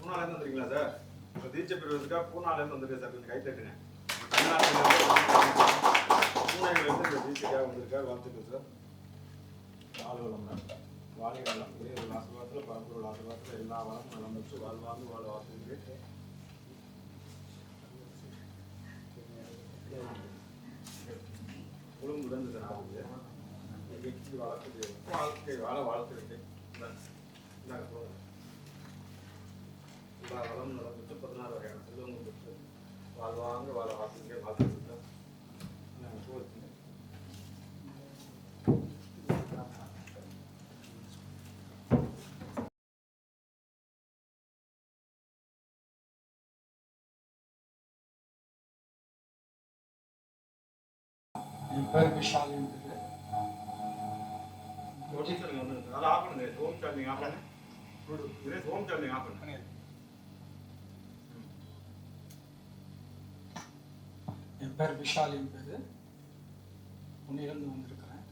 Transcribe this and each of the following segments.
பூனாலேருந்து வந்துருக்கீங்களா sir? இப்போ தீட்சை பெறுவதற்காக பூனாலேருந்து வந்துருக்கு சார், கொஞ்சம் கை தட்டுங்க. பூனையிலேருந்து இந்த தீட்சைக்காக வந்திருக்காரு, வாழ்த்துக்கள் சார். நாலு வளம் வாழை வளம் ஒரு ஆசீர்வாதத்தில் பரம்பொருள் ஆசீர்வாதத்தில் எல்லா வளமும் நலம் வச்சு வாழ்வாங்க வாழ வாழ்த்துக்கு குழுங்குடன் சார் வளர்த்து வாழ்க்கை வாழ வாழ்த்துருக்கு. எல்லா வளம் நலம் வச்சு 16 வகையான செல்வங்கள் பெற்று வாழ்வாங்க வாழ வாழ்த்துக்கே வாழ்த்துருக்கு. என் பேர் விஷால் என்பது. என் பேர் விஷால் என்பது. புண்ணிலிருந்து வந்திருக்கிறேன்.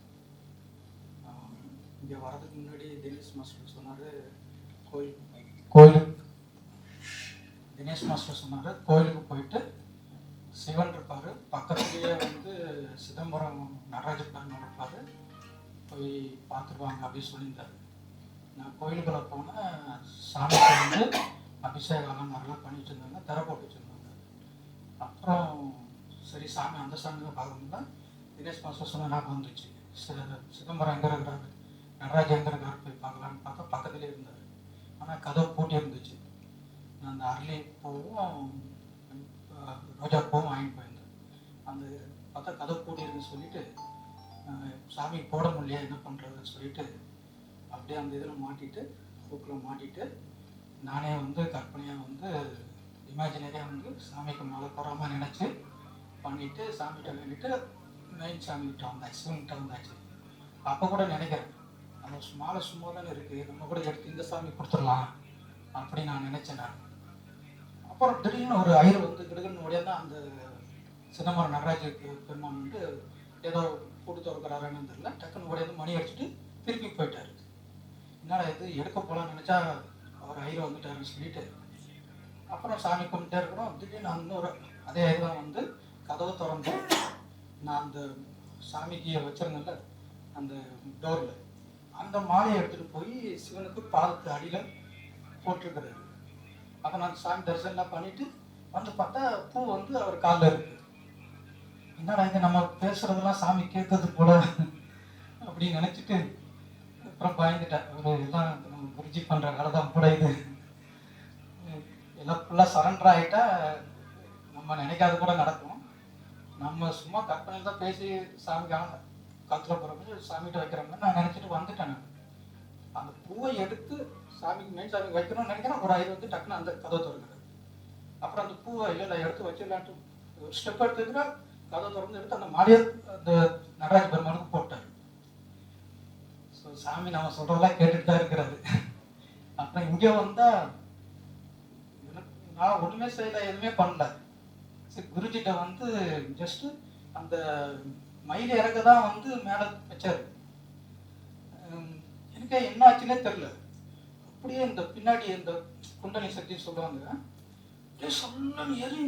இங்கே வர்றதுக்கு முன்னாடி தினேஷ் மாஸ்டர் சொன்னார் கோயிலுக்கு போயிட்டு சிவன் இருப்பார், பக்கத்துலேயே வந்து சிதம்பரம் நடராஜ பெருமாள் இருப்பார், போய் பார்த்துருவாங்க அப்படின்னு சொல்லியிருந்தார். நான் கோயிலுக்குள்ளே போனேன். சாமிக்கு வந்து அபிஷேகம் அலங்காரம்லாம் பண்ணிட்டு இருந்தாங்க, திரை போட்டு வச்சுருந்தாங்க. அப்புறம் சரி சாமி அந்த சாமி தான் பார்க்கணும்னா தினேஷ் மாஸ்டர் சொன்ன ஞாபகம் வந்துச்சு. சிதம்பரம் எங்கே இருக்கிறாரு, நடராஜ எங்கே இருக்காரு, போய் பார்க்கலான்னு பார்த்தா பக்கத்துலேயே இருந்தார். ஆனால் கதவு பூட்டி இருந்துச்சு. நான் அந்த அரளி பூவும் ரோஜா பூவும் வாங்கிட்டு போயிருந்தேன். அந்த பார்த்தா கதவு பூட்டி இருக்குன்னு சொல்லிட்டு சாமி போட முடியல, என்ன பண்ணுறதுன்னு சொல்லிட்டு அப்படியே அந்த இதில் மாட்டிட்டு பூக்கில் மாட்டிட்டு நானே வந்து கற்பனையாக வந்து இமேஜினரியாக வந்து சாமிக்கு மேலே போகாமல் நினச்சி பண்ணிவிட்டு சாமிகிட்ட வேண்டிட்டு மெயின் சாமிகிட்ட வந்தாச்சு, சிவன்கிட்ட வந்தாச்சு. அப்போ கூட நினைக்கிறேன் அந்த மாலை சும்மா தானே இருக்குது, நம்ம கூட எடுத்து இந்த சாமி கொடுத்துடலாம் அப்படின்னு நான் நினச்சேன். நான் அப்புறம் திடீர்னு ஒரு ஐயர் வந்து கிடுக்குன்னு உடைய தான் அந்த சிதம்பரம் நடராஜ பெருமான் வந்து ஏதோ கூட்டு திறக்கிறாருன்னு தெரியல, டக்குன்னு உடையது மணி அடிச்சுட்டு திருப்பி போயிட்டாரு. என்னடா இது எடுக்க போகலான்னு நினச்சா அவர் ஐயர் வந்துட்டாருன்னு சொல்லிட்டு அப்புறம் சாமி கும்பிட்டே இருக்கிறோம். திடீர்னு இன்னொரு அதே ஐயர் தான் வந்து கதவை திறந்து நான் அந்த சாமிக்கு வச்சிருந்தேன்ல அந்த டோரில் அந்த மாலையை எடுத்துகிட்டு போய் சிவனுக்கு பாதத்து அடியில் போட்டிருக்கிறாரு. அப்போ நான் சாமி தரிசனம் பண்ணிட்டு வந்து பார்த்தா பூ வந்து அவர் காலில் இருக்கு. என்னடா இங்கே நம்ம பேசுறதெல்லாம் சாமி கேட்கறது போல அப்படின்னு நினச்சிட்டு அப்புறம் பயந்துட்டேன். ஒரு எல்லாம் நம்ம குருஜி பண்ணுற வேலை தான் கூட இது, எல்லாம் ஃபுல்லாக சரண்டர் ஆகிட்டா நம்ம நினைக்காது கூட நடக்கும். நம்ம சும்மா கற்பனையில் தான் பேசி சாமிக்காக கத்துல போகிறப்ப சாமிகிட்ட வைக்கிறோம்னு நான் நினச்சிட்டு வந்துட்டேன். நான் அந்த பூவை எடுத்து சாமிக்கு மெயின் சாமிக்கு வைக்கணும்னு நினைக்கிறேன். ஒரு ஐயர் வந்து டக்குன்னு அந்த கதவை திறக்குது. அப்புறம் அந்த பூவை இல்லை எடுத்து வச்சிடலான்ட்டு ஒரு ஸ்டெப் எடுத்துக்கிற கதவை திறந்து எடுத்து அந்த மாலையை அந்த நடராஜ பெருமானுக்கு போட்டார். ஸோ சாமி நம்ம சொல்கிறதெல்லாம் கேட்டுட்டு தான் இருக்கிறாரு. அப்புறம் இங்கே வந்தால் நான் ஒன்றுமே செய்யலை, எதுவுமே பண்ணல. சரி குருஜிட்ட வந்து ஜஸ்ட்டு அந்த மயில் இறக்க தான் வந்து மேலே வச்சார். எனக்கு என்ன ஆச்சுன்னே தெரில. அப்படியே இந்த பின்னாடி இந்த குண்டலி சக்தின்னு சொல்லுவாங்க, அப்படியே சொல்லணும் ஏறி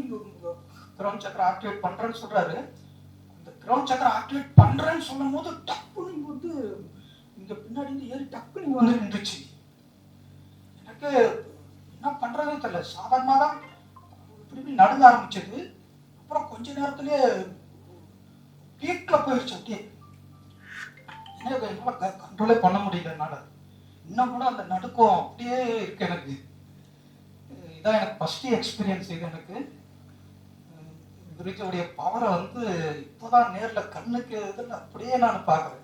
கிரவுண்ட் சக்கரம் ஆக்டிவேட் பண்ணுறேன்னு சொல்கிறாரு. அந்த கிரவுண்ட் சக்கரம் ஆக்டிவேட் பண்ணுறேன்னு சொல்லும் போது டப்புன்னு இங்கே வந்து இங்கே பின்னாடி இருந்து ஏறி டப்புன்னு இங்கே வந்து நின்றுச்சு. எனக்கு என்ன பண்ணுறதுன்னு தெரியல. சாதாரணமாக தான் இப்படி நடுங்க ஆரம்பிச்சது. அப்புறம் கொஞ்ச நேரத்துலேயே பீக்கில் போயிடுச்சு. அப்படியே என்னால் கண்ட்ரோலே பண்ண முடியல. என்னால் இன்னும் கூட அந்த நடுக்கம் அப்படியே இருக்கு எனக்கு. இதான் எனக்கு ஃபஸ்ட்டு எக்ஸ்பீரியன்ஸ். இது எனக்கு குருஜியோடைய பவரை வந்து இப்போதான் நேரில் கண்ணுக்கு இதில் அப்படியே நான் பார்க்குறேன்.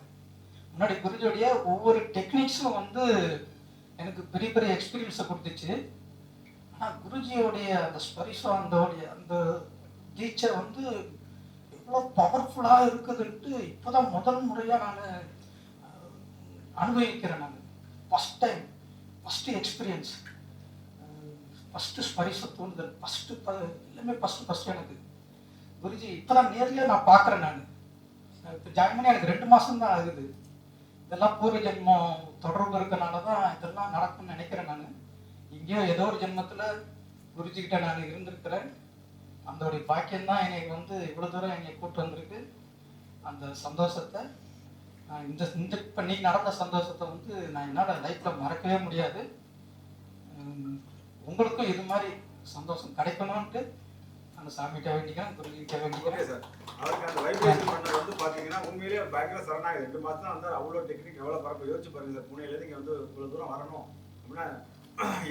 முன்னாடி குருஜியோடைய ஒவ்வொரு டெக்னிக்ஸும் வந்து எனக்கு பெரிய பெரிய எக்ஸ்பீரியன்ஸை கொடுத்துச்சு. ஆனால் குருஜியோடைய அந்த ஸ்பரிசம் அந்த தீட்சை வந்து எவ்வளோ பவர்ஃபுல்லாக இருக்குதுன்ட்டு இப்போதான் முதல் முறையாக நான் அனுபவிக்கிறேன். நான் ஃபஸ்ட்டு எக்ஸ்பீரியன்ஸ், ஃபஸ்ட்டு ஸ்பரிச தூண்டுதல், எல்லாமே ஃபஸ்ட்டு எனக்கு குருஜி இப்போ தான் நேரில் நான் பார்க்குறேன். நான் இப்போ ஜாயின் பண்ணி எனக்கு 2 மாதம் தான் ஆகுது. இதெல்லாம் பூர்வ ஜென்மம் தொடர்பு இருக்கனால தான் இதெல்லாம் நடக்கும்னு நினைக்கிறேன். நான் எங்கேயோ ஏதோ ஒரு ஜென்மத்தில் குருஜிக்கிட்ட நான் இருந்திருக்கிறேன். அந்தோடைய பாக்கியம்தான் என்னை வந்து இவ்வளோ தூரம் என்னை கூப்பிட்டு வந்திருக்கு. அந்த சந்தோஷத்தை இந்த இந்த இப்போ இன்னைக்கு நடந்த சந்தோஷத்தை வந்து நான் என்னால் லைஃப்பில் மறக்கவே முடியாது. உங்களுக்கும் இது மாதிரி சந்தோஷம் கிடைக்கணும்ன்ட்டு அந்த சாமிகிட்ட வேண்டிக்கிறேன், குருஜிக்கிட்ட ஓகே வேண்டிக்கிறேன். சார். அவருக்கு அந்த வைப்ரேஷன் பண்ணது வந்து பார்த்தீங்கன்னா உண்மையிலேயே பயங்கர சரணாகுது. 2 மாதம் தான் வந்தார். அவ்வளோ டெக்னிக் எவ்வளோ பரப்பு யோசிச்சு பாருங்க சார். புனேலேருந்து இங்கே வந்து இவ்வளோ தூரம் வரணும் அப்படின்னா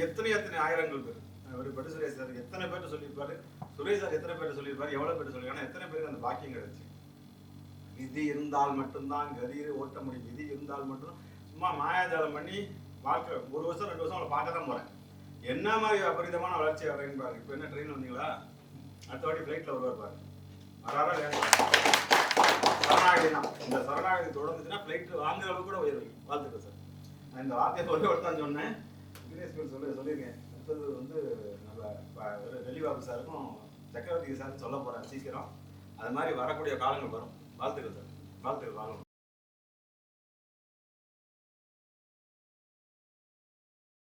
எத்தனை ஆயிரங்கள் பேர். ஒரு பட்டு சுரேஷ் சார் எத்தனை பேர்ட்டு சொல்லியிருப்பாரு, சுரேஷ் சார் எத்தனை பேர்ட்டு சொல்லியிருப்பாரு, எவ்வளோ பேர்ட்டு சொல்லியிருக்காங்க, எத்தனை பேருக்கு அந்த பாக்கியம் கிடைச்சு. விதி இருந்தால் மட்டும்தான் கதியை ஓட்ட முடியும். விதி இருந்தால் மட்டும் சும்மா மாயாஜாலம் பண்ணி வாழ்க்கை 1 வருஷம் 2 வருஷம் அவளை பார்க்க தான் போகிறேன். என்ன மாதிரி அபரிதமான வளர்ச்சி வரேன்னு பாருங்க. இப்போ என்ன ட்ரெயின் வந்தீங்களா, அடுத்த வாட்டி ஃப்ளைட்டில் வருவார் பாருங்க. வராரா சரணாகதி தான். இந்த சரணாகதி தொடர்ந்துச்சுன்னா ஃப்ளைட்டு வாங்குற அளவுக்கு கூட உயர்வு. வாழ்த்துக்கள் சார். நான் இந்த வார்த்தையை ஒருத்தான் சொன்னேன். விக்னேஷ் சொல்லியிருக்கேன். அடுத்தது வந்து நம்ம டெல்லி பாபு சாருக்கும் சக்கரவர்த்தி சாருக்கும் சொல்ல போகிறேன் சீக்கிரம். அது மாதிரி வரக்கூடிய காலங்கள் வரும். வாழ்த்துக்கள் சார். வாழ்த்துக்கள் வாங்கணும்.